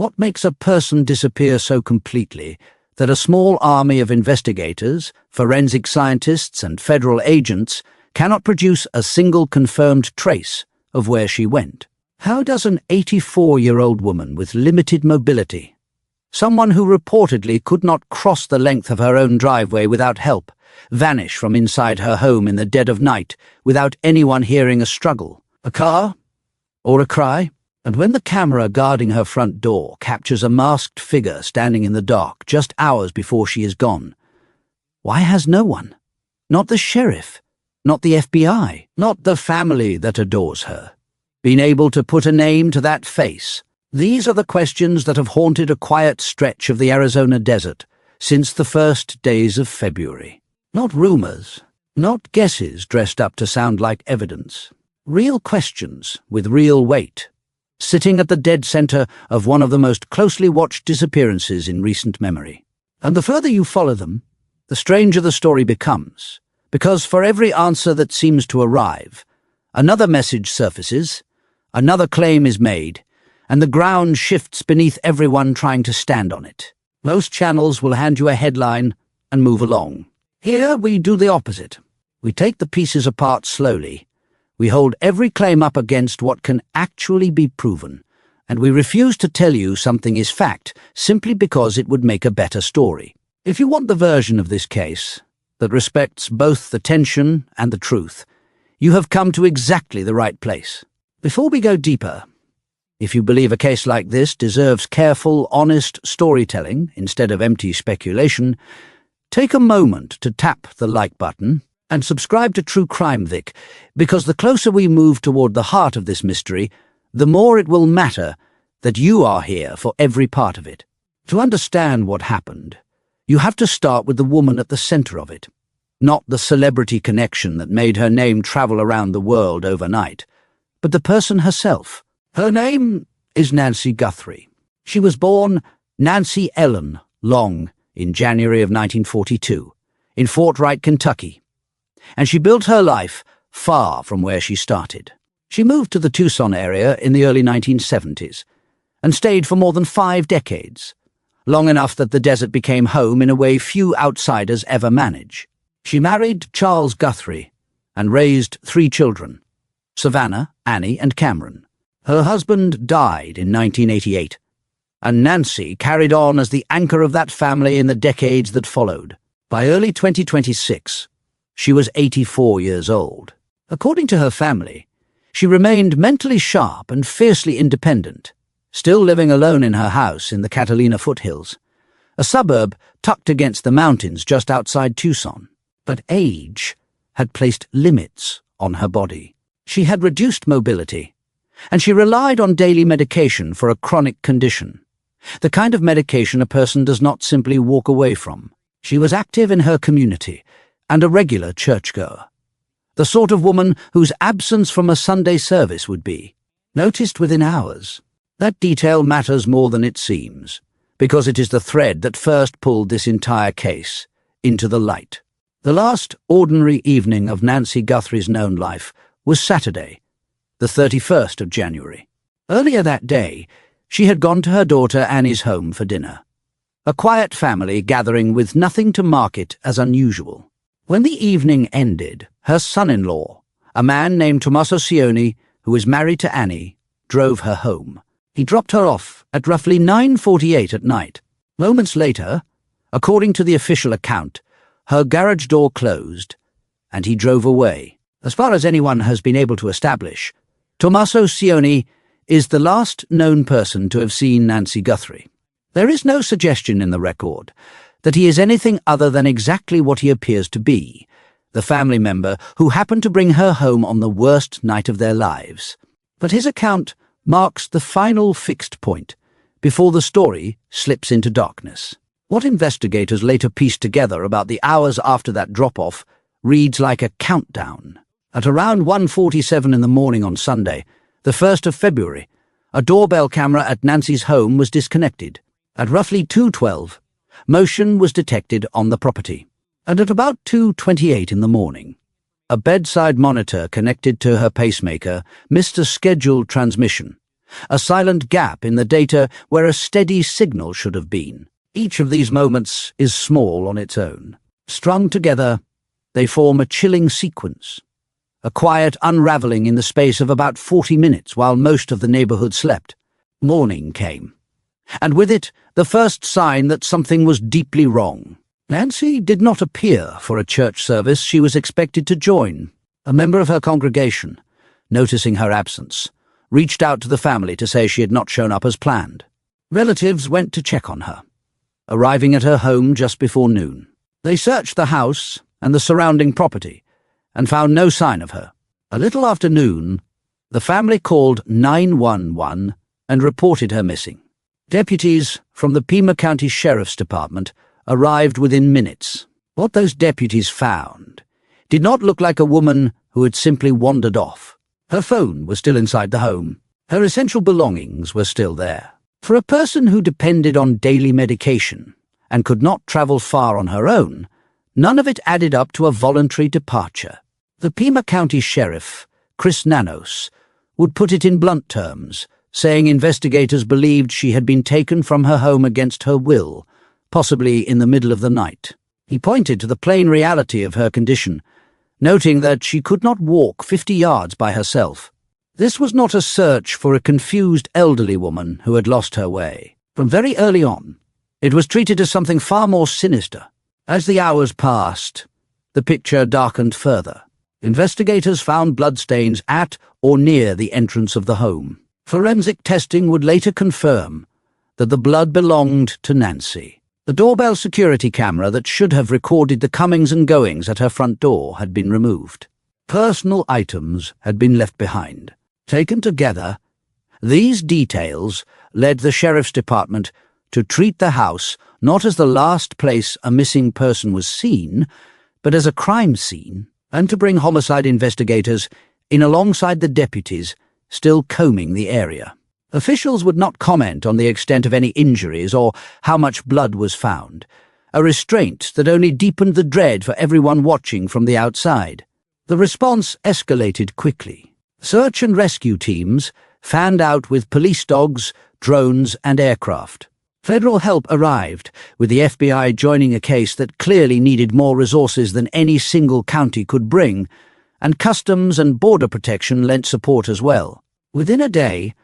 What makes a person disappear so completely that a small army of investigators, forensic scientists, and federal agents cannot produce a single confirmed trace of where she went? How does an 84-year-old woman with limited mobility, someone who reportedly could not cross the length of her own driveway without help, vanish from inside her home in the dead of night without anyone hearing a struggle, a car, or a cry? And when the camera guarding her front door captures a masked figure standing in the dark just hours before she is gone, why has no one? Not the sheriff, not the FBI, not the family that adores her, been able to put a name to that face? These are the questions that have haunted a quiet stretch of the Arizona desert since the first days of February. Not rumors, not guesses dressed up to sound like evidence. Real questions with real weight, sitting at the dead center of one of the most closely watched disappearances in recent memory. And the further you follow them, the stranger the story becomes, because for every answer that seems to arrive, another message surfaces, another claim is made, and the ground shifts beneath everyone trying to stand on it. Most channels will hand you a headline and move along. Here we do the opposite. We take the pieces apart slowly. We hold every claim up against what can actually be proven, and we refuse to tell you something is fact simply because it would make a better story. If you want the version of this case that respects both the tension and the truth, you have come to exactly the right place. Before we go deeper, if you believe a case like this deserves careful, honest storytelling instead of empty speculation, take a moment to tap the like button and subscribe to True Crime Vic, because the closer we move toward the heart of this mystery, the more it will matter that you are here for every part of it. To understand what happened, you have to start with the woman at the center of it, not the celebrity connection that made her name travel around the world overnight, but the person herself. Her name is Nancy Guthrie. She was born Nancy Ellen Long in January of 1942 in Fort Wright, Kentucky, and she built her life far from where she started. She moved to the Tucson area in the early 1970s and stayed for more than 5 decades, long enough that the desert became home in a way few outsiders ever manage. She married Charles Guthrie and raised 3 children, Savannah, Annie, and Cameron. Her husband died in 1988, and Nancy carried on as the anchor of that family in the decades that followed. By early 2026, she was 84 years old. According to her family, she remained mentally sharp and fiercely independent, still living alone in her house in the Catalina foothills, a suburb tucked against the mountains just outside Tucson. But age had placed limits on her body. She had reduced mobility, and she relied on daily medication for a chronic condition, the kind of medication a person does not simply walk away from. She was active in her community and a regular churchgoer, the sort of woman whose absence from a Sunday service would be noticed within hours. That detail matters more than it seems, because it is the thread that first pulled this entire case into the light. The last ordinary evening of Nancy Guthrie's known life was Saturday, the 31st of January. Earlier that day, she had gone to her daughter Annie's home for dinner, a quiet family gathering with nothing to mark it as unusual. When the evening ended, her son-in-law, a man named Tommaso Cioni, who was married to Annie, drove her home. He dropped her off at roughly 9:48 at night. Moments later, according to the official account, her garage door closed, and he drove away. As far as anyone has been able to establish, Tommaso Cioni is the last known person to have seen Nancy Guthrie. There is no suggestion in the record that he is anything other than exactly what he appears to be, the family member who happened to bring her home on the worst night of their lives. But his account marks the final fixed point before the story slips into darkness. What investigators later pieced together about the hours after that drop-off reads like a countdown. At around 1:47 in the morning on Sunday, the 1st of February, a doorbell camera at Nancy's home was disconnected. At roughly 2:12, motion was detected on the property. And at about 2:28 in the morning, a bedside monitor connected to her pacemaker missed a scheduled transmission, a silent gap in the data where a steady signal should have been. Each of these moments is small on its own. Strung together, they form a chilling sequence, a quiet unraveling in the space of about 40 minutes while most of the neighborhood slept. Morning came, and with it the first sign that something was deeply wrong. Nancy did not appear for a church service she was expected to join. A member of her congregation, noticing her absence, reached out to the family to say she had not shown up as planned. Relatives went to check on her, arriving at her home just before noon. They searched the house and the surrounding property and found no sign of her. A little after noon, the family called 911 and reported her missing. Deputies from the Pima County Sheriff's Department arrived within minutes. What those deputies found did not look like a woman who had simply wandered off. Her phone was still inside the home. Her essential belongings were still there. For a person who depended on daily medication and could not travel far on her own, none of it added up to a voluntary departure. The Pima County Sheriff, Chris Nanos, would put it in blunt terms, saying investigators believed she had been taken from her home against her will, possibly in the middle of the night. He pointed to the plain reality of her condition, noting that she could not walk 50 yards by herself. This was not a search for a confused elderly woman who had lost her way. From very early on, it was treated as something far more sinister. As the hours passed, the picture darkened further. Investigators found bloodstains at or near the entrance of the home. Forensic testing would later confirm that the blood belonged to Nancy. The doorbell security camera that should have recorded the comings and goings at her front door had been removed. Personal items had been left behind. Taken together, these details led the Sheriff's Department to treat the house not as the last place a missing person was seen, but as a crime scene, and to bring homicide investigators in alongside the deputies still combing the area. Officials would not comment on the extent of any injuries or how much blood was found, a restraint that only deepened the dread for everyone watching from the outside. The response escalated quickly. Search and rescue teams fanned out with police dogs, drones, and aircraft. Federal help arrived, with the FBI joining a case that clearly needed more resources than any single county could bring, and Customs and Border Protection lent support as well. Within a day,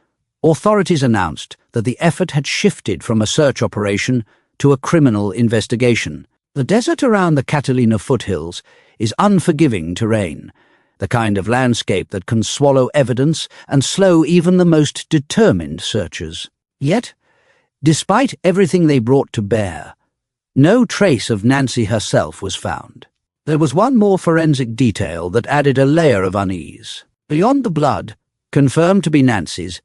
authorities announced that the effort had shifted from a search operation to a criminal investigation. The desert around the Catalina foothills is unforgiving terrain, the kind of landscape that can swallow evidence and slow even the most determined searchers. Yet, despite everything they brought to bear, no trace of Nancy herself was found. There was one more forensic detail that added a layer of unease. Beyond the blood, confirmed to be Nancy's,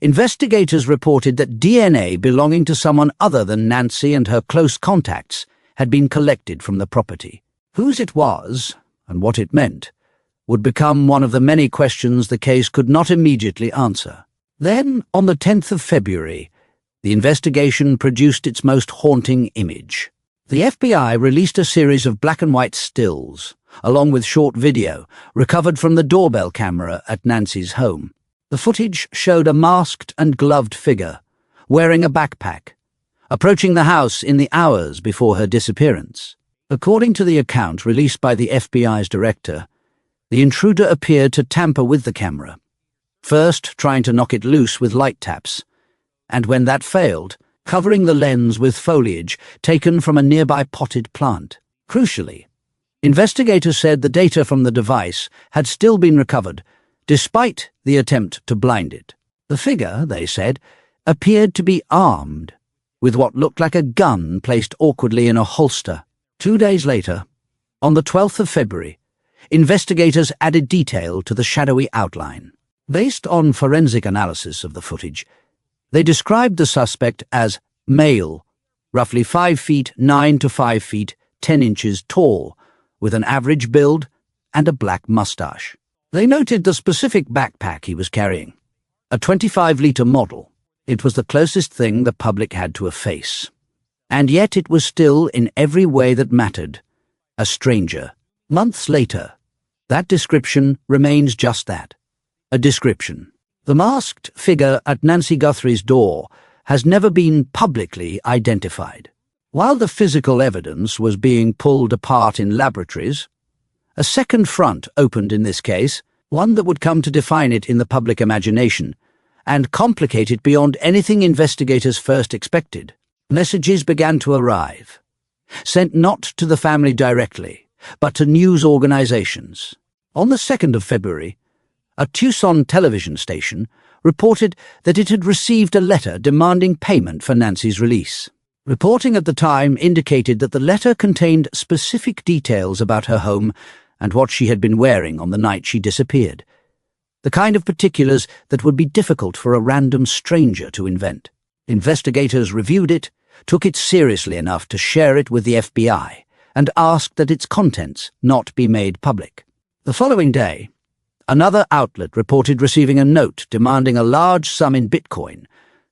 investigators reported that DNA belonging to someone other than Nancy and her close contacts had been collected from the property. Whose it was, and what it meant, would become one of the many questions the case could not immediately answer. Then, on the 10th of February, the investigation produced its most haunting image. The FBI released a series of black and white stills, along with short video, recovered from the doorbell camera at Nancy's home. The footage showed a masked and gloved figure, wearing a backpack, approaching the house in the hours before her disappearance. According to the account released by the FBI's director, the intruder appeared to tamper with the camera, first trying to knock it loose with light taps, and when that failed, covering the lens with foliage taken from a nearby potted plant. Crucially, investigators said the data from the device had still been recovered, despite the attempt to blind it. The figure, they said, appeared to be armed, with what looked like a gun placed awkwardly in a holster. 2 days later, on the 12th of February, investigators added detail to the shadowy outline. Based on forensic analysis of the footage, they described the suspect as male, roughly 5 feet 9 to 5 feet 10 inches tall, with an average build and a black mustache. They noted the specific backpack he was carrying, a 25-liter model. It was the closest thing the public had to a face. And yet it was still, in every way that mattered, a stranger. Months later, that description remains just that, a description. The masked figure at Nancy Guthrie's door has never been publicly identified. While the physical evidence was being pulled apart in laboratories, a second front opened in this case, one that would come to define it in the public imagination, and complicate it beyond anything investigators first expected. Messages began to arrive, sent not to the family directly, but to news organizations. On the 2nd of February, a Tucson television station reported that it had received a letter demanding payment for Nancy's release. Reporting at the time indicated that the letter contained specific details about her home and what she had been wearing on the night she disappeared, the kind of particulars that would be difficult for a random stranger to invent. Investigators reviewed it, took it seriously enough to share it with the FBI, and asked that its contents not be made public. The following day, another outlet reported receiving a note demanding a large sum in Bitcoin,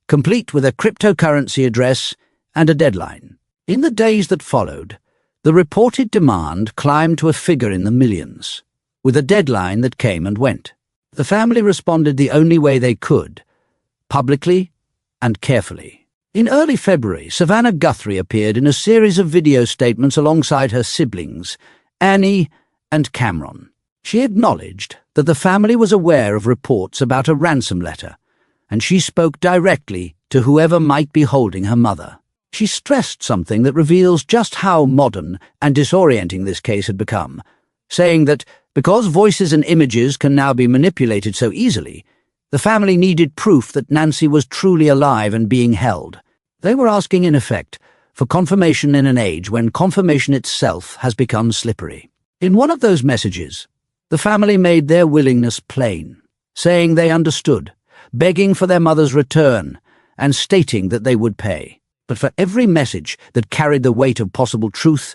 complete with a cryptocurrency address and a deadline. In the days that followed, the reported demand climbed to a figure in the millions, with a deadline that came and went. The family responded the only way they could, publicly and carefully. In early February, Savannah Guthrie appeared in a series of video statements alongside her siblings, Annie and Cameron. She acknowledged that the family was aware of reports about a ransom letter, and she spoke directly to whoever might be holding her mother. She stressed something that reveals just how modern and disorienting this case had become, saying that because voices and images can now be manipulated so easily, the family needed proof that Nancy was truly alive and being held. They were asking, in effect, for confirmation in an age when confirmation itself has become slippery. In one of those messages, the family made their willingness plain, saying they understood, begging for their mother's return, and stating that they would pay. But for every message that carried the weight of possible truth,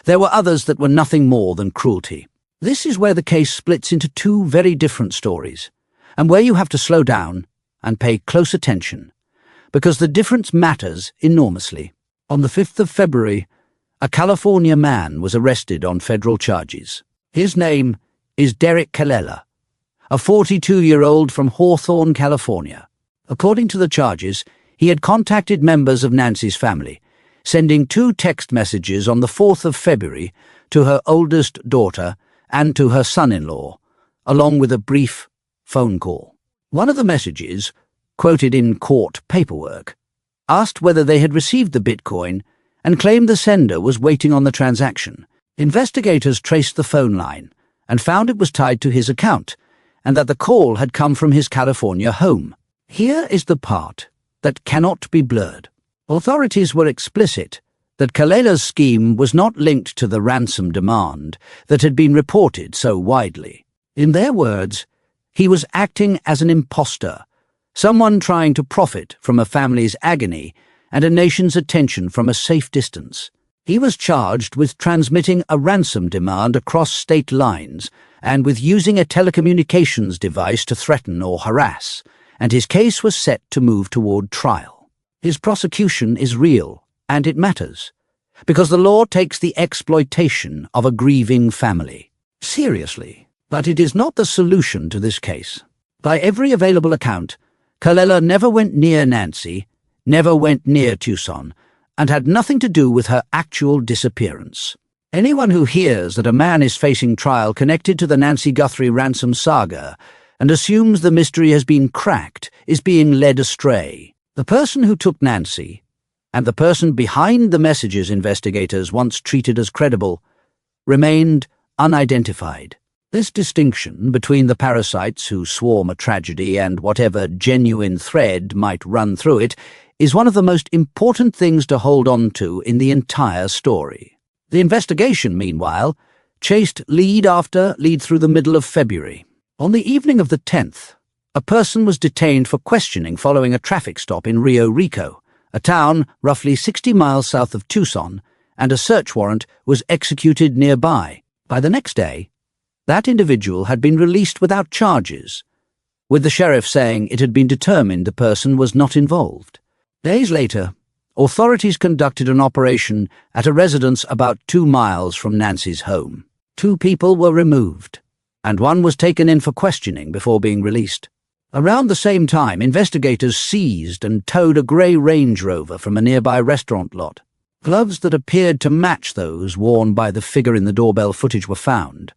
there were others that were nothing more than cruelty. This is where the case splits into two very different stories, and where you have to slow down and pay close attention, because the difference matters enormously. On the 5th of February, a California man was arrested on federal charges. His name is Derek Kallela, a 42-year-old from Hawthorne, California. According to the charges, he had contacted members of Nancy's family, sending 2 text messages on the 4th of February to her oldest daughter and to her son-in-law, along with a brief phone call. One of the messages, quoted in court paperwork, asked whether they had received the Bitcoin and claimed the sender was waiting on the transaction. Investigators traced the phone line and found it was tied to his account and that the call had come from his California home. Here is the part that cannot be blurred. Authorities were explicit that Kalella's scheme was not linked to the ransom demand that had been reported so widely. In their words, he was acting as an imposter, someone trying to profit from a family's agony and a nation's attention from a safe distance. He was charged with transmitting a ransom demand across state lines and with using a telecommunications device to threaten or harass, and his case was set to move toward trial. His prosecution is real, and it matters, because the law takes the exploitation of a grieving family seriously. But it is not the solution to this case. By every available account, Kallela never went near Nancy, never went near Tucson, and had nothing to do with her actual disappearance. Anyone who hears that a man is facing trial connected to the Nancy Guthrie ransom saga and assumes the mystery has been cracked is being led astray. The person who took Nancy, and the person behind the messages investigators once treated as credible, remained unidentified. This distinction between the parasites who swarm a tragedy and whatever genuine thread might run through it is one of the most important things to hold on to in the entire story. The investigation, meanwhile, chased lead after lead through the middle of February. On the evening of the 10th, a person was detained for questioning following a traffic stop in Rio Rico, a town roughly 60 miles south of Tucson, and a search warrant was executed nearby. By the next day, that individual had been released without charges, with the sheriff saying it had been determined the person was not involved. Days later, authorities conducted an operation at a residence about 2 miles from Nancy's home. 2 people were removed, and one was taken in for questioning before being released. Around the same time, investigators seized and towed a grey Range Rover from a nearby restaurant lot. Gloves that appeared to match those worn by the figure in the doorbell footage were found,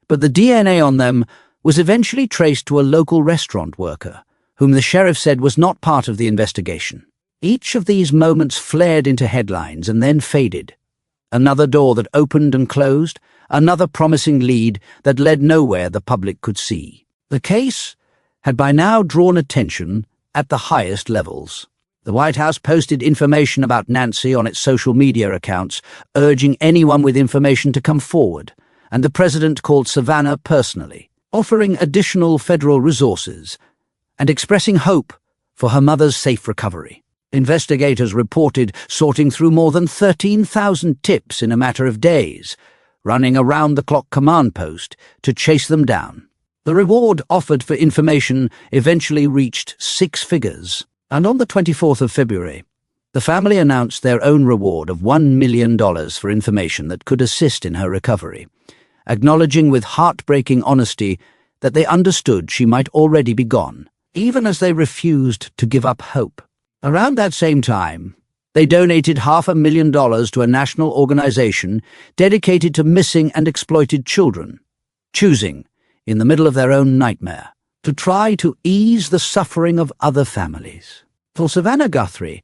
but the DNA on them was eventually traced to a local restaurant worker, whom the sheriff said was not part of the investigation. Each of these moments flared into headlines and then faded. Another door that opened and closed, another promising lead that led nowhere the public could see. The case had by now drawn attention at the highest levels. The White House posted information about Nancy on its social media accounts, urging anyone with information to come forward, and the president called Savannah personally, offering additional federal resources and expressing hope for her mother's safe recovery. Investigators reported sorting through more than 13,000 tips in a matter of days, running a round-the-clock command post to chase them down. The reward offered for information eventually reached 6 figures, and on the 24th of February, the family announced their own reward of $1 million for information that could assist in her recovery, acknowledging with heartbreaking honesty that they understood she might already be gone, even as they refused to give up hope. Around that same time, they donated $500,000 to a national organization dedicated to missing and exploited children, choosing, in the middle of their own nightmare, to try to ease the suffering of other families. For Savannah Guthrie,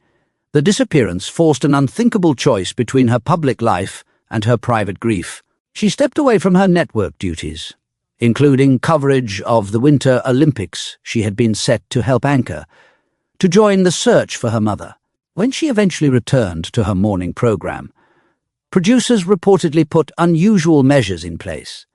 the disappearance forced an unthinkable choice between her public life and her private grief. She stepped away from her network duties, including coverage of the Winter Olympics she had been set to help anchor, to join the search for her mother. When she eventually returned to her morning program, producers reportedly put unusual measures in place,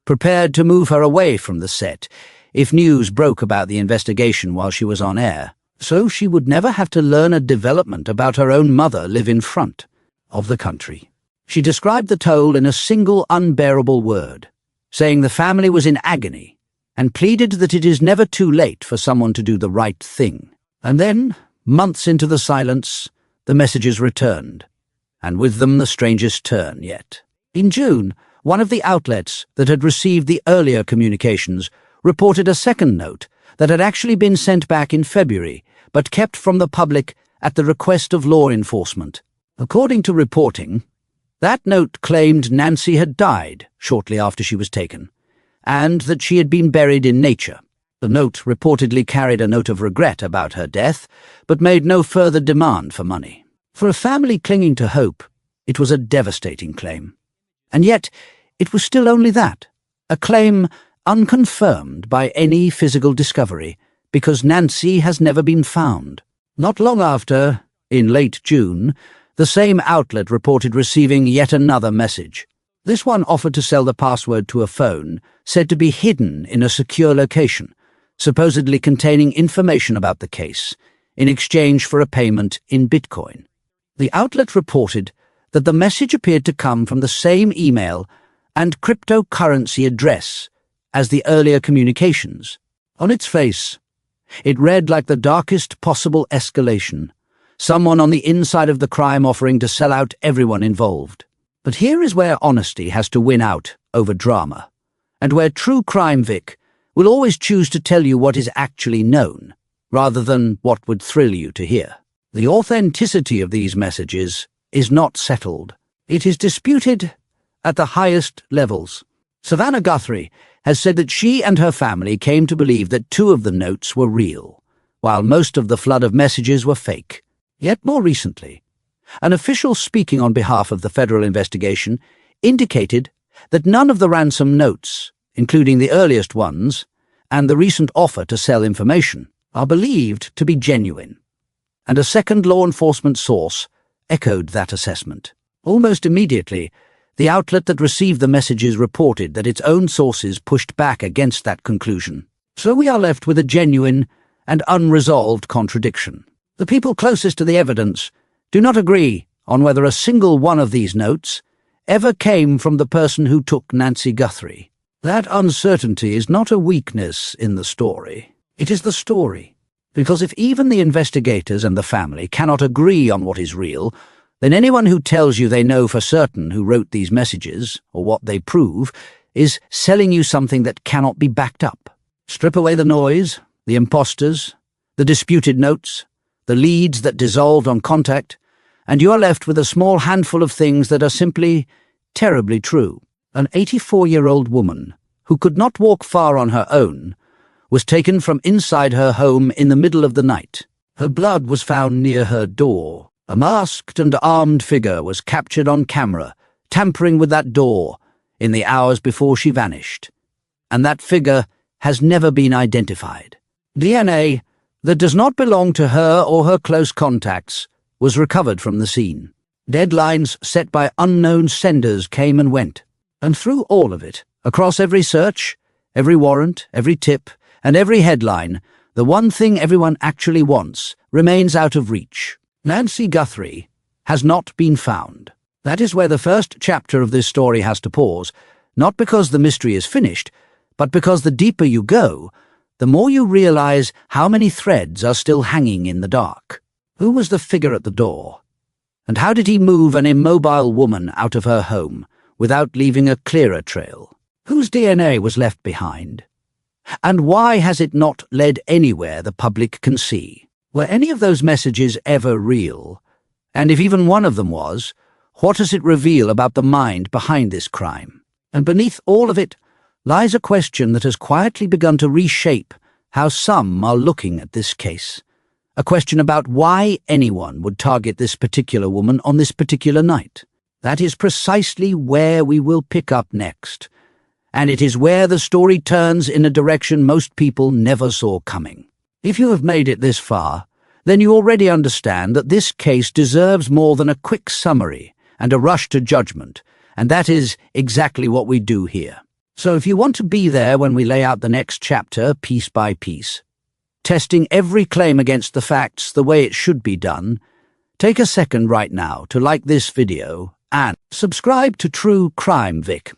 prepared to move her away from the set if news broke about the investigation while she was on air, so she would never have to learn a development about her own mother live in front of the country. She described the toll in a single unbearable word, saying the family was in agony, and pleaded that it is never too late for someone to do the right thing. And then, months into the silence, the messages returned, and with them the strangest turn yet. In June, one of the outlets that had received the earlier communications reported a second note that had actually been sent back in February, but kept from the public at the request of law enforcement. According to reporting, that note claimed Nancy had died shortly after she was taken, and that she had been buried in nature. The note reportedly carried a note of regret about her death, but made no further demand for money. For a family clinging to hope, it was a devastating claim. And yet, it was still only that, a claim unconfirmed by any physical discovery, because Nancy has never been found. Not long after, in late June, the same outlet reported receiving yet another message. This one offered to sell the password to a phone, said to be hidden in a secure location, supposedly containing information about the case, in exchange for a payment in Bitcoin. The outlet reported that the message appeared to come from the same email and cryptocurrency address as the earlier communications. On its face, it read like the darkest possible escalation, someone on the inside of the crime offering to sell out everyone involved. But here is where honesty has to win out over drama, and where true crime Vic will always choose to tell you what is actually known, rather than what would thrill you to hear. The authenticity of these messages is not settled. It is disputed at the highest levels. Savannah Guthrie has said that she and her family came to believe that 2 of the notes were real, while most of the flood of messages were fake. Yet more recently, an official speaking on behalf of the federal investigation indicated that none of the ransom notes, including the earliest ones, and the recent offer to sell information, are believed to be genuine. And a second law enforcement source echoed that assessment. Almost immediately, the outlet that received the messages reported that its own sources pushed back against that conclusion. So we are left with a genuine and unresolved contradiction. The people closest to the evidence do not agree on whether a single one of these notes ever came from the person who took Nancy Guthrie. That uncertainty is not a weakness in the story. It is the story. Because if even the investigators and the family cannot agree on what is real, then anyone who tells you they know for certain who wrote these messages, or what they prove, is selling you something that cannot be backed up. Strip away the noise, the imposters, the disputed notes, the leads that dissolved on contact, and you are left with a small handful of things that are simply terribly true. An 84-year-old woman, who could not walk far on her own, was taken from inside her home in the middle of the night. Her blood was found near her door. A masked and armed figure was captured on camera, tampering with that door in the hours before she vanished. And that figure has never been identified. DNA that does not belong to her or her close contacts was recovered from the scene. Deadlines set by unknown senders came and went. And through all of it, across every search, every warrant, every tip, and every headline, the one thing everyone actually wants remains out of reach. Nancy Guthrie has not been found. That is where the first chapter of this story has to pause, not because the mystery is finished, but because the deeper you go, the more you realize how many threads are still hanging in the dark. Who was the figure at the door? And how did he move an immobile woman out of her home without leaving a clearer trail? Whose DNA was left behind? And why has it not led anywhere the public can see? Were any of those messages ever real? And if even one of them was, what does it reveal about the mind behind this crime? And beneath all of it lies a question that has quietly begun to reshape how some are looking at this case. A question about why anyone would target this particular woman on this particular night. That is precisely where we will pick up next. And it is where the story turns in a direction most people never saw coming. If you have made it this far, then you already understand that this case deserves more than a quick summary and a rush to judgment, and that is exactly what we do here. So if you want to be there when we lay out the next chapter piece by piece, testing every claim against the facts the way it should be done, take a second right now to like this video and subscribe to True Crime Vic.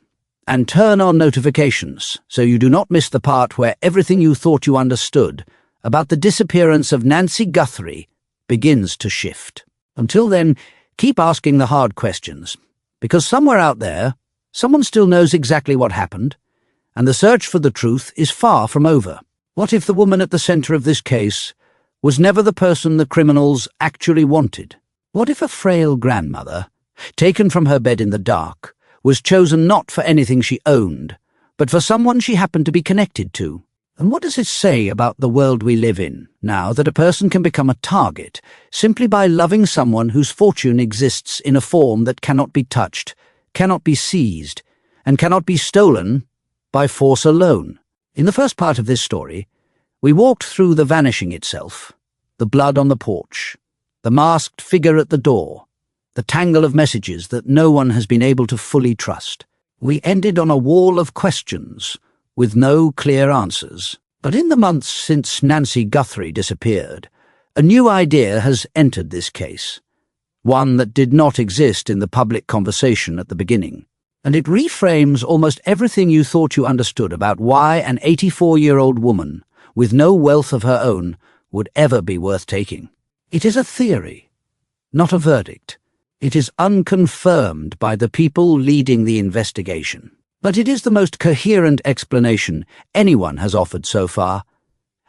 And turn on notifications so you do not miss the part where everything you thought you understood about the disappearance of Nancy Guthrie begins to shift. Until then, keep asking the hard questions, because somewhere out there, someone still knows exactly what happened, and the search for the truth is far from over. What if the woman at the center of this case was never the person the criminals actually wanted? What if a frail grandmother, taken from her bed in the dark, was chosen not for anything she owned, but for someone she happened to be connected to? And what does it say about the world we live in now that a person can become a target simply by loving someone whose fortune exists in a form that cannot be touched, cannot be seized, and cannot be stolen by force alone? In the first part of this story, we walked through the vanishing itself, the blood on the porch, the masked figure at the door, the tangle of messages that no one has been able to fully trust. We ended on a wall of questions with no clear answers. But in the months since Nancy Guthrie disappeared, a new idea has entered this case, one that did not exist in the public conversation at the beginning. And it reframes almost everything you thought you understood about why an 84-year-old woman with no wealth of her own would ever be worth taking. It is a theory, not a verdict. It is unconfirmed by the people leading the investigation. But it is the most coherent explanation anyone has offered so far.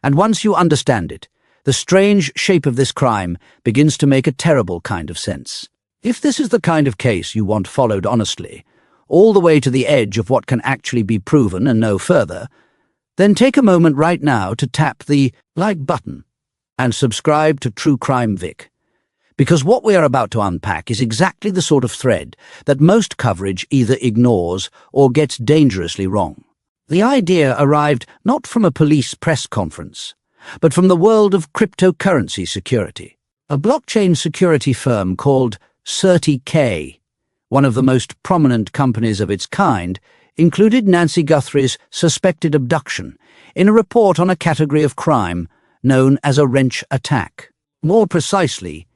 And once you understand it, the strange shape of this crime begins to make a terrible kind of sense. If this is the kind of case you want followed honestly, all the way to the edge of what can actually be proven and no further, then take a moment right now to tap the like button and subscribe to True Crime Vic. Because what we are about to unpack is exactly the sort of thread that most coverage either ignores or gets dangerously wrong. The idea arrived not from a police press conference, but from the world of cryptocurrency security. A blockchain security firm called CertiK, one of the most prominent companies of its kind, included Nancy Guthrie's suspected abduction in a report on a category of crime known as a wrench attack. More precisely,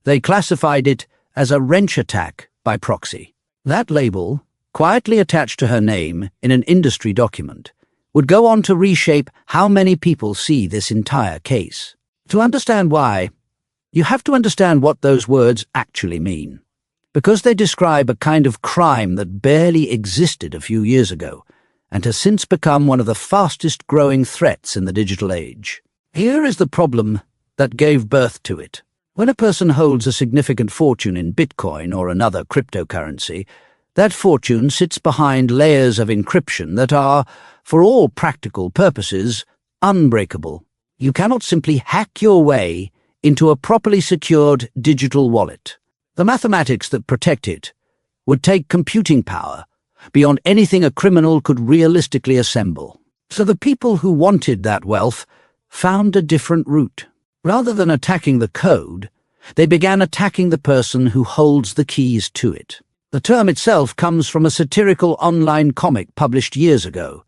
they classified it as a wrench attack by proxy. That label, quietly attached to her name in an industry document, would go on to reshape how many people see this entire case. To understand why, you have to understand what those words actually mean. Because they describe a kind of crime that barely existed a few years ago and has since become one of the fastest growing threats in the digital age. Here is the problem that gave birth to it. When a person holds a significant fortune in Bitcoin or another cryptocurrency, that fortune sits behind layers of encryption that are, for all practical purposes, unbreakable. You cannot simply hack your way into a properly secured digital wallet. The mathematics that protect it would take computing power beyond anything a criminal could realistically assemble. So the people who wanted that wealth found a different route. Rather than attacking the code, they began attacking the person who holds the keys to it. The term itself comes from a satirical online comic published years ago,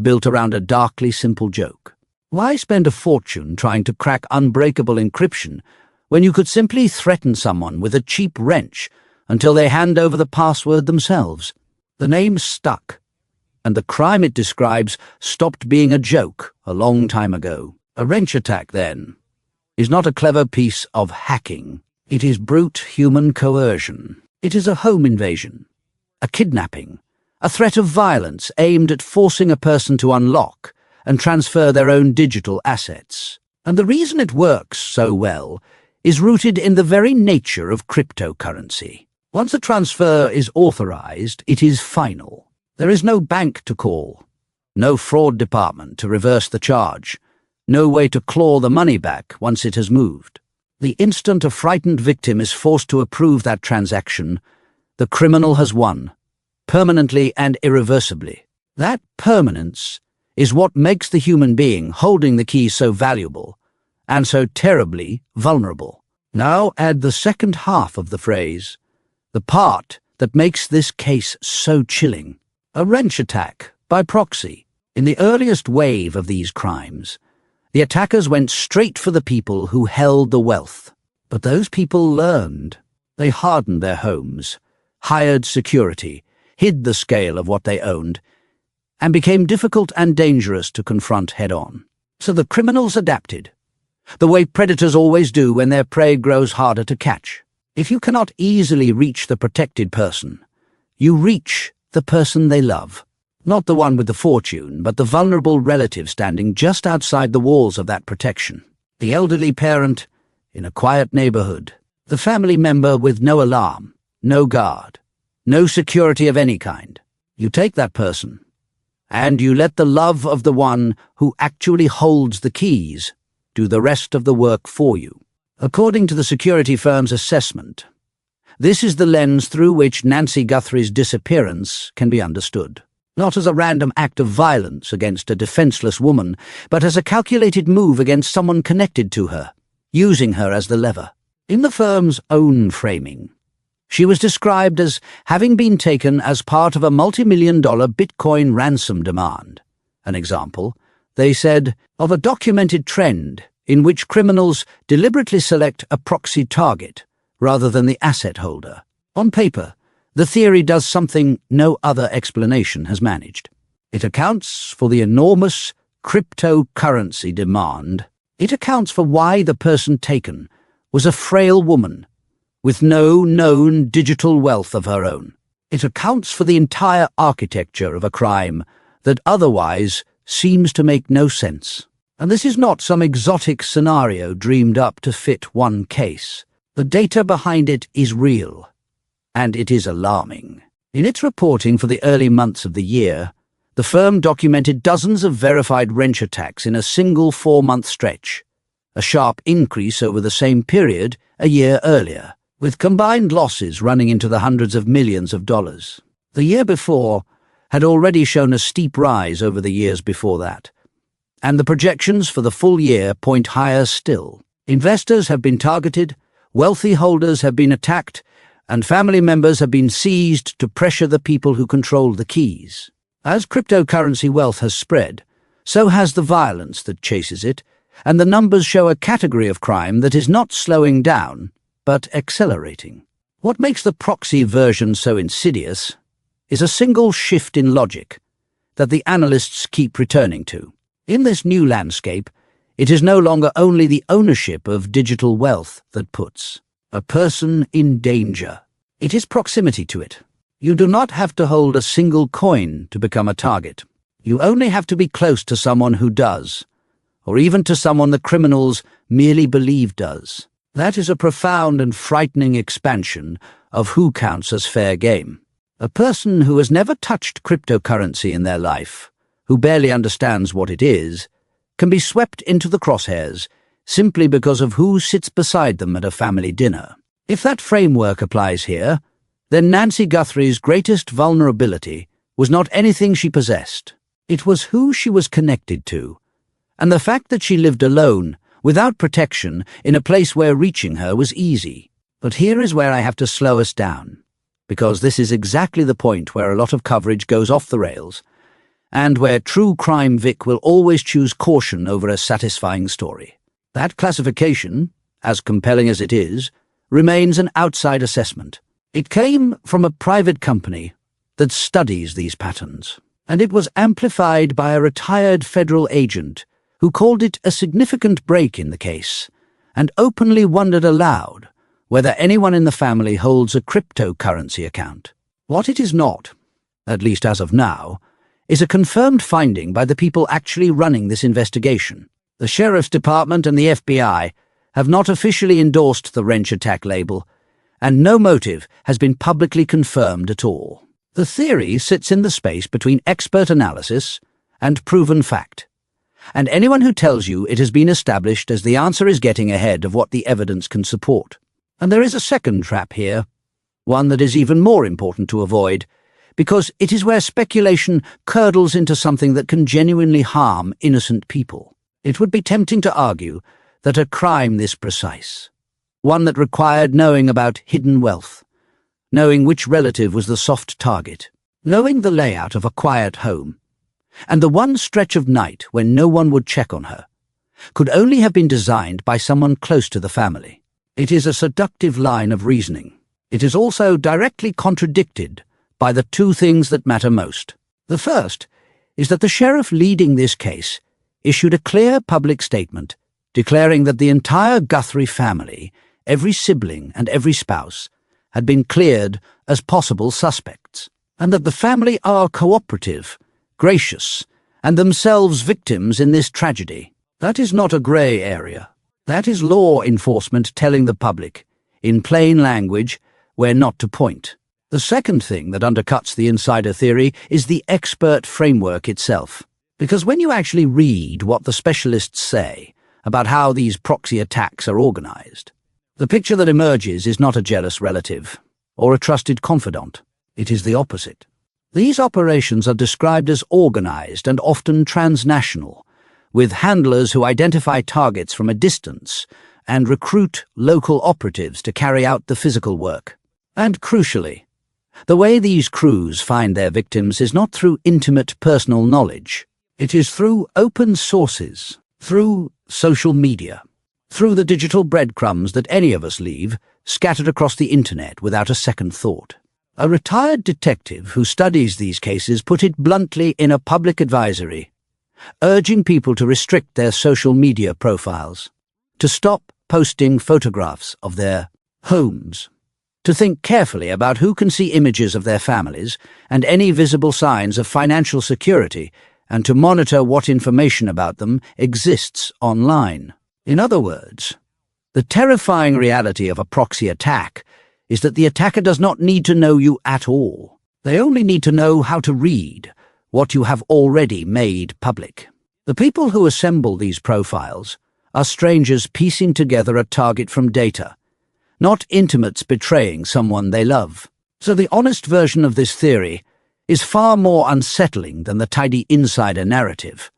built around a darkly simple joke. Why spend a fortune trying to crack unbreakable encryption when you could simply threaten someone with a cheap wrench until they hand over the password themselves? The name stuck, and the crime it describes stopped being a joke a long time ago. A wrench attack, then, is not a clever piece of hacking. It is brute human coercion. It is a home invasion, a kidnapping, a threat of violence aimed at forcing a person to unlock and transfer their own digital assets. And the reason it works so well is rooted in the very nature of cryptocurrency. Once a transfer is authorized, it is final. There is no bank to call, no fraud department to reverse the charge, no way to claw the money back once it has moved. The instant a frightened victim is forced to approve that transaction, the criminal has won, permanently and irreversibly. That permanence is what makes the human being holding the key so valuable and so terribly vulnerable. Now add the second half of the phrase, the part that makes this case so chilling. A wrench attack by proxy. In the earliest wave of these crimes, the attackers went straight for the people who held the wealth. But those people learned. They hardened their homes, hired security, hid the scale of what they owned, and became difficult and dangerous to confront head-on. So the criminals adapted, the way predators always do when their prey grows harder to catch. If you cannot easily reach the protected person, you reach the person they love. Not the one with the fortune, but the vulnerable relative standing just outside the walls of that protection. The elderly parent in a quiet neighborhood. The family member with no alarm, no guard, no security of any kind. You take that person, and you let the love of the one who actually holds the keys do the rest of the work for you. According to the security firm's assessment, this is the lens through which Nancy Guthrie's disappearance can be understood. Not as a random act of violence against a defenseless woman, but as a calculated move against someone connected to her, using her as the lever. In the firm's own framing, she was described as having been taken as part of a multi-million-dollar Bitcoin ransom demand. An example, they said, of a documented trend in which criminals deliberately select a proxy target rather than the asset holder. On paper, the theory does something no other explanation has managed. It accounts for the enormous cryptocurrency demand. It accounts for why the person taken was a frail woman with no known digital wealth of her own. It accounts for the entire architecture of a crime that otherwise seems to make no sense. And this is not some exotic scenario dreamed up to fit one case. The data behind it is real. And it is alarming. In its reporting for the early months of the year, the firm documented dozens of verified wrench attacks in a single 4-month stretch, a sharp increase over the same period a year earlier, with combined losses running into the hundreds of millions of dollars. The year before had already shown a steep rise over the years before that, and the projections for the full year point higher still. Investors have been targeted, wealthy holders have been attacked, and family members have been seized to pressure the people who control the keys. As cryptocurrency wealth has spread, so has the violence that chases it, and the numbers show a category of crime that is not slowing down, but accelerating. What makes the proxy version so insidious is a single shift in logic that the analysts keep returning to. In this new landscape, it is no longer only the ownership of digital wealth that puts a person in danger. It is proximity to it. You do not have to hold a single coin to become a target. You only have to be close to someone who does, or even to someone the criminals merely believe does. That is a profound and frightening expansion of who counts as fair game. A person who has never touched cryptocurrency in their life, who barely understands what it is, can be swept into the crosshairs simply because of who sits beside them at a family dinner. If that framework applies here, then Nancy Guthrie's greatest vulnerability was not anything she possessed. It was who she was connected to, and the fact that she lived alone, without protection, in a place where reaching her was easy. But here is where I have to slow us down, because this is exactly the point where a lot of coverage goes off the rails, and where true crime Vic will always choose caution over a satisfying story. That classification, as compelling as it is, remains an outside assessment. It came from a private company that studies these patterns, and it was amplified by a retired federal agent who called it a significant break in the case and openly wondered aloud whether anyone in the family holds a cryptocurrency account. What it is not, at least as of now, is a confirmed finding by the people actually running this investigation. The Sheriff's Department and the FBI have not officially endorsed the wrench attack label, and no motive has been publicly confirmed at all. The theory sits in the space between expert analysis and proven fact, and anyone who tells you it has been established as the answer is getting ahead of what the evidence can support. And there is a second trap here, one that is even more important to avoid, because it is where speculation curdles into something that can genuinely harm innocent people. It would be tempting to argue that a crime this precise, one that required knowing about hidden wealth, knowing which relative was the soft target, knowing the layout of a quiet home, and the one stretch of night when no one would check on her, could only have been designed by someone close to the family. It is a seductive line of reasoning. It is also directly contradicted by the two things that matter most. The first is that the sheriff leading this case issued a clear public statement declaring that the entire Guthrie family, every sibling and every spouse, had been cleared as possible suspects, and that the family are cooperative, gracious, and themselves victims in this tragedy. That is not a grey area. That is law enforcement telling the public, in plain language, where not to point. The second thing that undercuts the insider theory is the expert framework itself. Because when you actually read what the specialists say about how these proxy attacks are organized, the picture that emerges is not a jealous relative or a trusted confidant. It is the opposite. These operations are described as organized and often transnational, with handlers who identify targets from a distance and recruit local operatives to carry out the physical work. And crucially, the way these crews find their victims is not through intimate personal knowledge. It is through open sources, through social media, through the digital breadcrumbs that any of us leave scattered across the internet without a second thought. A retired detective who studies these cases put it bluntly in a public advisory, urging people to restrict their social media profiles, to stop posting photographs of their homes, to think carefully about who can see images of their families and any visible signs of financial security, and to monitor what information about them exists online. In other words, the terrifying reality of a proxy attack is that the attacker does not need to know you at all. They only need to know how to read what you have already made public. The people who assemble these profiles are strangers piecing together a target from data, not intimates betraying someone they love. So the honest version of this theory is far more unsettling than the tidy insider narrative,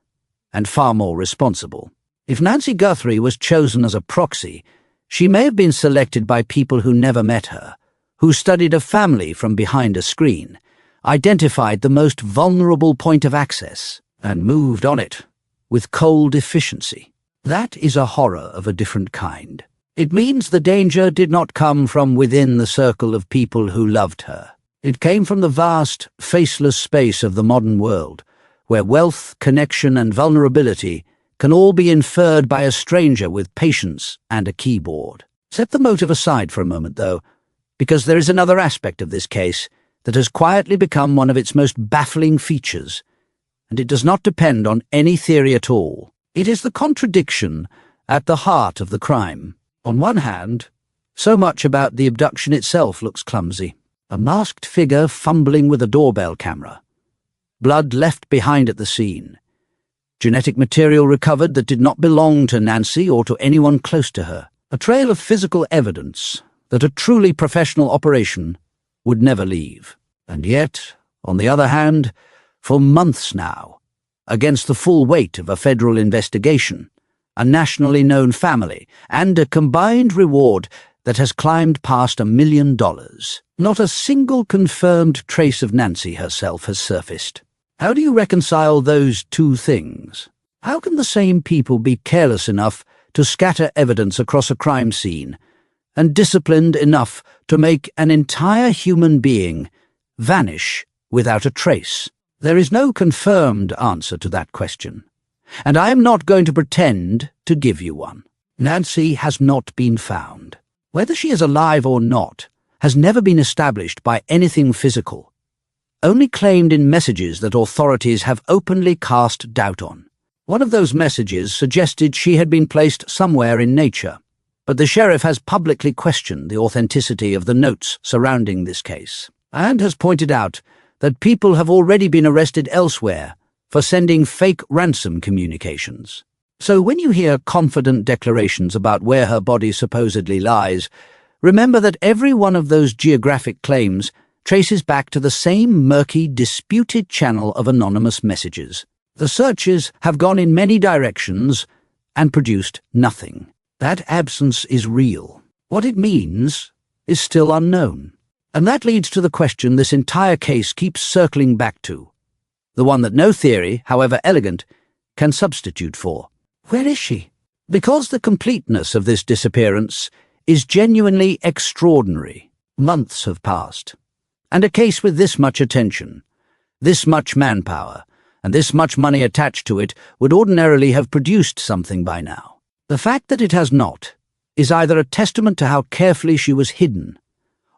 and far more responsible. If Nancy Guthrie was chosen as a proxy, she may have been selected by people who never met her, who studied a family from behind a screen, identified the most vulnerable point of access, and moved on it with cold efficiency. That is a horror of a different kind. It means the danger did not come from within the circle of people who loved her. It came from the vast, faceless space of the modern world, where wealth, connection, and vulnerability can all be inferred by a stranger with patience and a keyboard. Set the motive aside for a moment, though, because there is another aspect of this case that has quietly become one of its most baffling features, and it does not depend on any theory at all. It is the contradiction at the heart of the crime. On one hand, so much about the abduction itself looks clumsy. A masked figure fumbling with a doorbell camera. Blood left behind at the scene. Genetic material recovered that did not belong to Nancy or to anyone close to her. A trail of physical evidence that a truly professional operation would never leave. And yet, on the other hand, for months now, against the full weight of a federal investigation, a nationally known family, and a combined reward that has climbed past $1 million, not a single confirmed trace of Nancy herself has surfaced. How do you reconcile those two things? How can the same people be careless enough to scatter evidence across a crime scene, and disciplined enough to make an entire human being vanish without a trace? There is no confirmed answer to that question, and I am not going to pretend to give you one. Nancy has not been found. Whether she is alive or not has never been established by anything physical, only claimed in messages that authorities have openly cast doubt on. One of those messages suggested she had been placed somewhere in nature, but the sheriff has publicly questioned the authenticity of the notes surrounding this case, and has pointed out that people have already been arrested elsewhere for sending fake ransom communications. So when you hear confident declarations about where her body supposedly lies, remember that every one of those geographic claims traces back to the same murky, disputed channel of anonymous messages. The searches have gone in many directions and produced nothing. That absence is real. What it means is still unknown. And that leads to the question this entire case keeps circling back to, the one that no theory, however elegant, can substitute for. Where is she? Because the completeness of this disappearance is genuinely extraordinary. Months have passed, and a case with this much attention, this much manpower, and this much money attached to it would ordinarily have produced something by now. The fact that it has not is either a testament to how carefully she was hidden,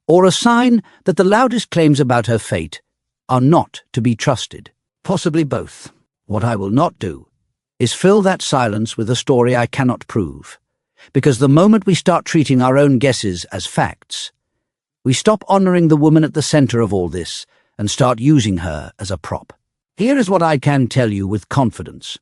or a sign that the loudest claims about her fate are not to be trusted. Possibly both. What I will not do is fill that silence with a story I cannot prove, because the moment we start treating our own guesses as facts, we stop honoring the woman at the center of all this and start using her as a prop. Here is what I can tell you with confidence,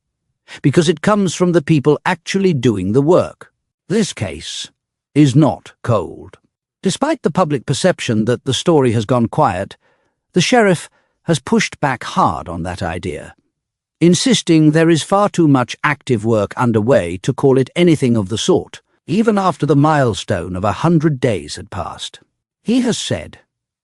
because it comes from the people actually doing the work. This case is not cold. Despite the public perception that the story has gone quiet, the sheriff has pushed back hard on that idea, insisting there is far too much active work underway to call it anything of the sort, even after the milestone of 100 days had passed. He has said,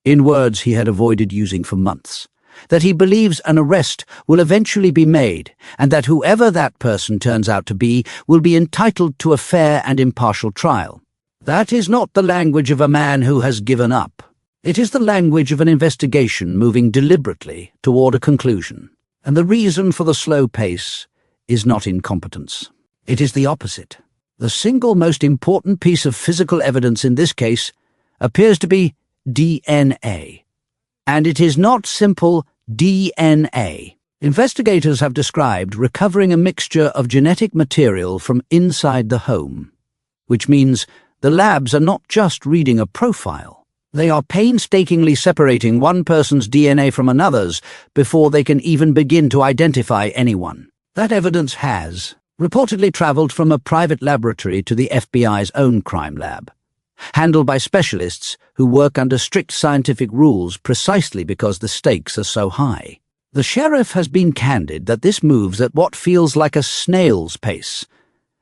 in words he had avoided using for months, that he believes an arrest will eventually be made, and that whoever that person turns out to be will be entitled to a fair and impartial trial. That is not the language of a man who has given up. It is the language of an investigation moving deliberately toward a conclusion. And the reason for the slow pace is not incompetence. It is the opposite. The single most important piece of physical evidence in this case appears to be DNA. And it is not simple DNA. Investigators have described recovering a mixture of genetic material from inside the home, which means the labs are not just reading a profile. They are painstakingly separating one person's DNA from another's before they can even begin to identify anyone. That evidence has reportedly traveled from a private laboratory to the FBI's own crime lab, handled by specialists who work under strict scientific rules precisely because the stakes are so high. The sheriff has been candid that this moves at what feels like a snail's pace,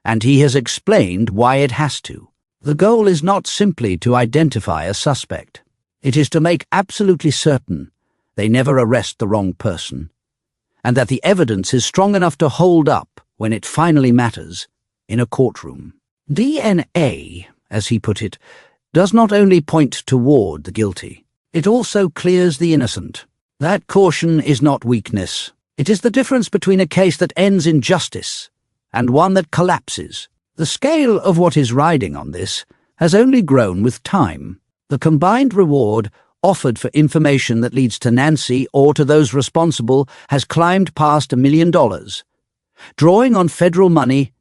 and he has explained why it has to. The goal is not simply to identify a suspect. It is to make absolutely certain they never arrest the wrong person, and that the evidence is strong enough to hold up when it finally matters in a courtroom. DNA, as he put it, does not only point toward the guilty, it also clears the innocent. That caution is not weakness. It is the difference between a case that ends in justice and one that collapses. The scale of what is riding on this has only grown with time. The combined reward offered for information that leads to Nancy or to those responsible has climbed past $1 million. drawing on federal money,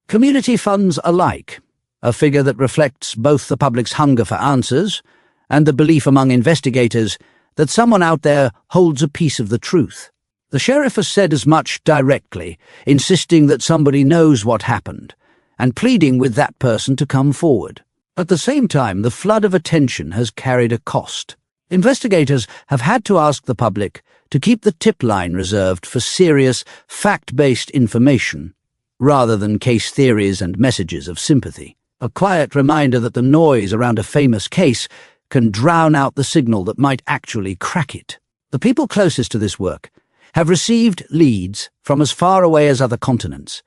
community funds alike, a figure that reflects both the public's hunger for answers and the belief among investigators that someone out there holds a piece of the truth. The sheriff has said as much directly, insisting that somebody knows what happened, and pleading with that person to come forward. At the same time, the flood of attention has carried a cost. Investigators have had to ask the public to keep the tip line reserved for serious, fact-based information, rather than case theories and messages of sympathy. A quiet reminder that the noise around a famous case can drown out the signal that might actually crack it. The people closest to this work have received leads from as far away as other continents,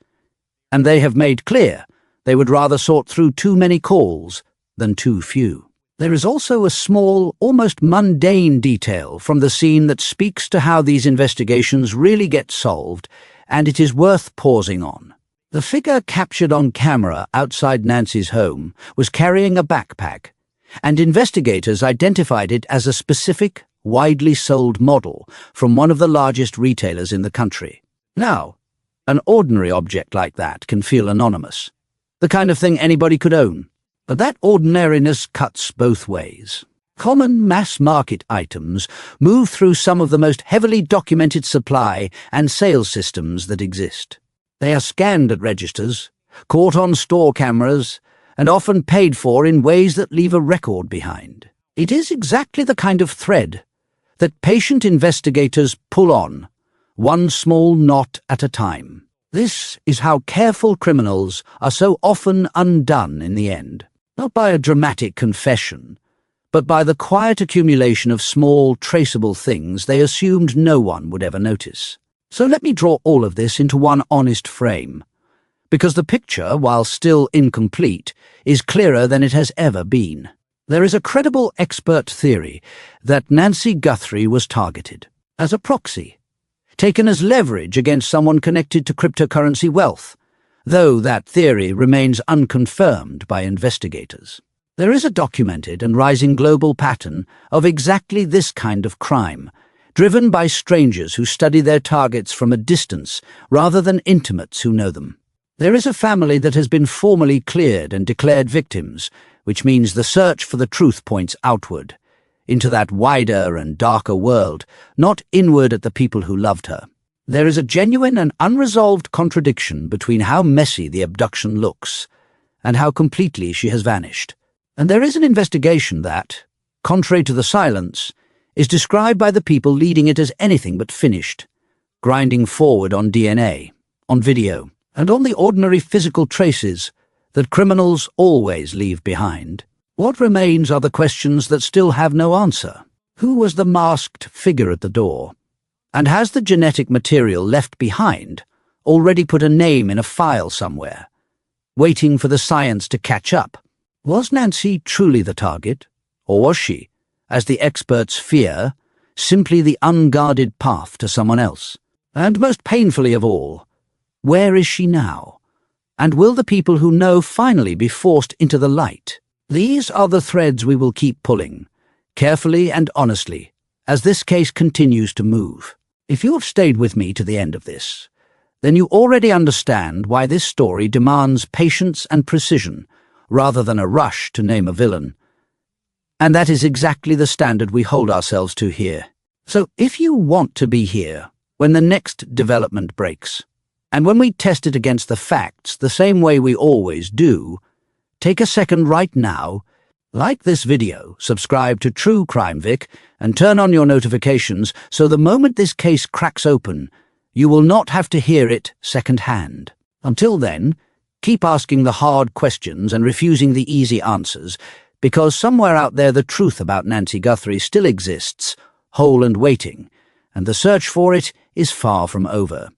and they have made clear they would rather sort through too many calls than too few. There is also a small, almost mundane detail from the scene that speaks to how these investigations really get solved, and it is worth pausing on. The figure captured on camera outside Nancy's home was carrying a backpack, and investigators identified it as a specific, widely sold model from one of the largest retailers in the country. Now, an ordinary object like that can feel anonymous, the kind of thing anybody could own. But that ordinariness cuts both ways. Common mass-market items move through some of the most heavily documented supply and sales systems that exist. They are scanned at registers, caught on store cameras, and often paid for in ways that leave a record behind. It is exactly the kind of thread that patient investigators pull on, one small knot at a time. This is how careful criminals are so often undone in the end. Not by a dramatic confession, but by the quiet accumulation of small, traceable things they assumed no one would ever notice. So let me draw all of this into one honest frame, because the picture, while still incomplete, is clearer than it has ever been. There is a credible expert theory that Nancy Guthrie was targeted as a proxy, taken as leverage against someone connected to cryptocurrency wealth, though that theory remains unconfirmed by investigators. There is a documented and rising global pattern of exactly this kind of crime, driven by strangers who study their targets from a distance rather than intimates who know them. There is a family that has been formally cleared and declared victims, which means the search for the truth points outward, into that wider and darker world, not inward at the people who loved her. There is a genuine and unresolved contradiction between how messy the abduction looks and how completely she has vanished. And there is an investigation that, contrary to the silence, is described by the people leading it as anything but finished, grinding forward on DNA, on video, and on the ordinary physical traces that criminals always leave behind. What remains are the questions that still have no answer. Who was the masked figure at the door? And has the genetic material left behind already put a name in a file somewhere, waiting for the science to catch up? Was Nancy truly the target, or was she, as the experts fear, simply the unguarded path to someone else? And most painfully of all, where is she now? And will the people who know finally be forced into the light? These are the threads we will keep pulling, carefully and honestly, as this case continues to move. If you have stayed with me to the end of this, then you already understand why this story demands patience and precision, rather than a rush to name a villain. And that is exactly the standard we hold ourselves to here. So if you want to be here when the next development breaks, and when we test it against the facts the same way we always do, take a second right now, like this video, subscribe to True Crime Vic, and turn on your notifications so the moment this case cracks open, you will not have to hear it second-hand. Until then, keep asking the hard questions and refusing the easy answers, because somewhere out there the truth about Nancy Guthrie still exists, whole and waiting, and the search for it is far from over.